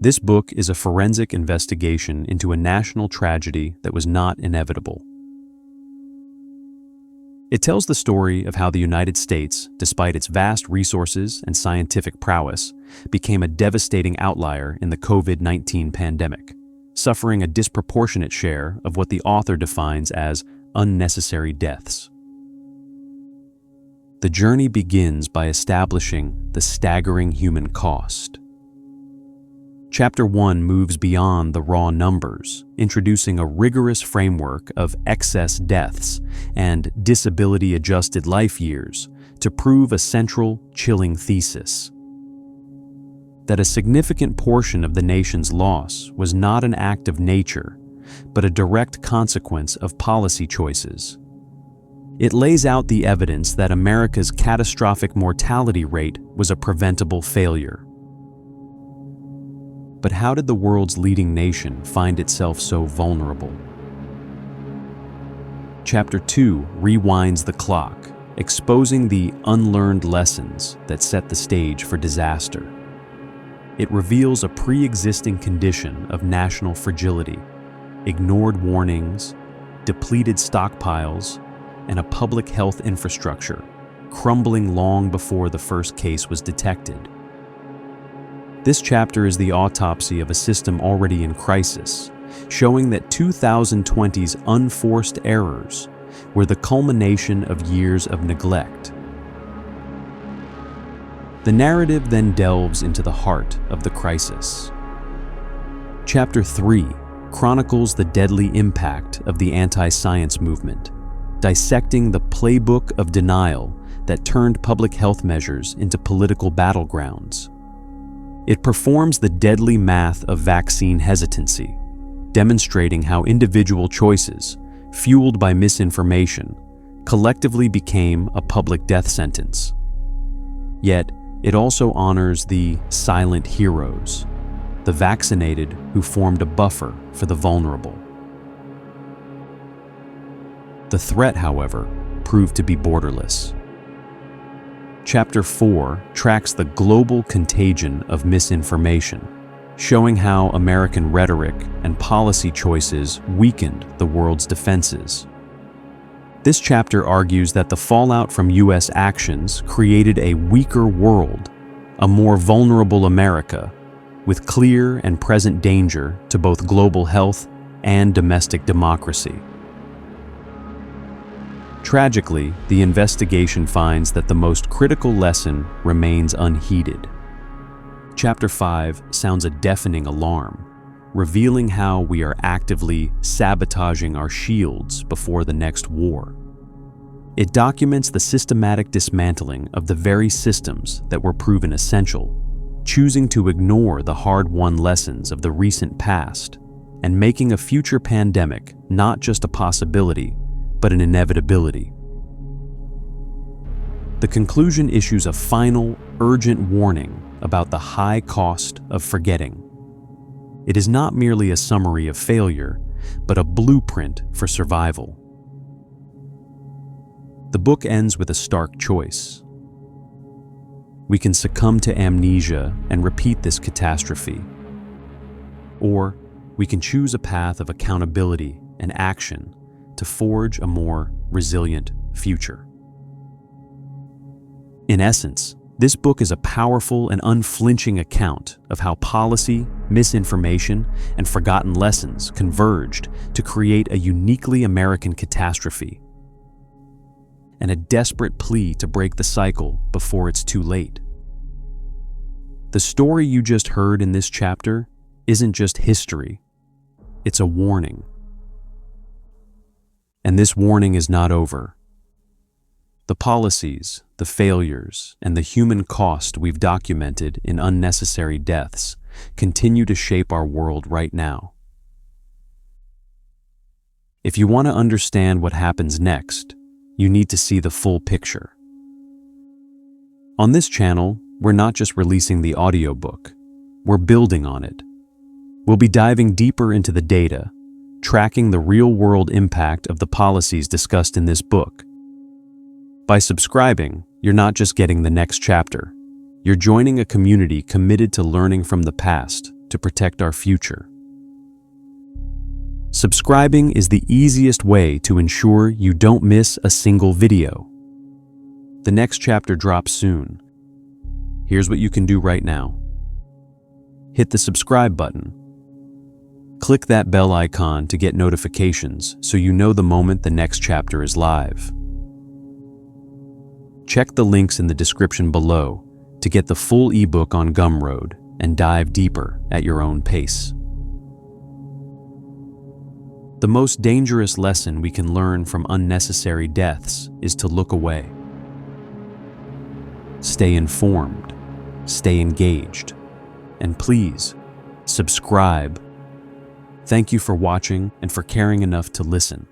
This book is a forensic investigation into a national tragedy that was not inevitable. It tells the story of how the United States, despite its vast resources and scientific prowess, became a devastating outlier in the COVID-19 pandemic, suffering a disproportionate share of what the author defines as unnecessary deaths. The journey begins by establishing the staggering human cost. Chapter 1 moves beyond the raw numbers, introducing a rigorous framework of excess deaths and disability-adjusted life years to prove a central, chilling thesis: that a significant portion of the nation's loss was not an act of nature, but a direct consequence of policy choices. It lays out the evidence that America's catastrophic mortality rate was a preventable failure. But how did the world's leading nation find itself so vulnerable? Chapter 2 rewinds the clock, exposing the unlearned lessons that set the stage for disaster. It reveals a pre-existing condition of national fragility, ignored warnings, depleted stockpiles, and a public health infrastructure crumbling long before the first case was detected. This chapter is the autopsy of a system already in crisis, showing that 2020's unforced errors were the culmination of years of neglect. The narrative then delves into the heart of the crisis. Chapter 3 chronicles the deadly impact of the anti-science movement, dissecting the playbook of denial that turned public health measures into political battlegrounds. It performs the deadly math of vaccine hesitancy, demonstrating how individual choices, fueled by misinformation, collectively became a public death sentence. Yet, it also honors the silent heroes, the vaccinated who formed a buffer for the vulnerable. The threat, however, proved to be borderless. Chapter 4 tracks the global contagion of misinformation, showing how American rhetoric and policy choices weakened the world's defenses. This chapter argues that the fallout from U.S. actions created a weaker world, a more vulnerable America, with clear and present danger to both global health and domestic democracy. Tragically, the investigation finds that the most critical lesson remains unheeded. Chapter 5 sounds a deafening alarm, revealing how we are actively sabotaging our shields before the next war. It documents the systematic dismantling of the very systems that were proven essential, choosing to ignore the hard-won lessons of the recent past, and making a future pandemic not just a possibility, but an inevitability. The conclusion issues a final, urgent warning about the high cost of forgetting. It is not merely a summary of failure, but a blueprint for survival. The book ends with a stark choice. We can succumb to amnesia and repeat this catastrophe, or we can choose a path of accountability and action to forge a more resilient future. In essence, this book is a powerful and unflinching account of how policy, misinformation, and forgotten lessons converged to create a uniquely American catastrophe, and a desperate plea to break the cycle before it's too late. The story you just heard in this chapter isn't just history, it's a warning. And this warning is not over. The policies, the failures, and the human cost we've documented in unnecessary deaths continue to shape our world right now. If you want to understand what happens next, you need to see the full picture. On this channel, we're not just releasing the audiobook, we're building on it. We'll be diving deeper into the data, tracking the real-world impact of the policies discussed in this book. By subscribing, you're not just getting the next chapter. You're joining a community committed to learning from the past to protect our future. Subscribing is the easiest way to ensure you don't miss a single video. The next chapter drops soon. Here's what you can do right now. Hit the subscribe button. Click that bell icon to get notifications so you know the moment the next chapter is live. Check the links in the description below to get the full ebook on Gumroad and dive deeper at your own pace. The most dangerous lesson we can learn from unnecessary deaths is to look away. Stay informed, stay engaged, and please, subscribe. Thank you for watching and for caring enough to listen.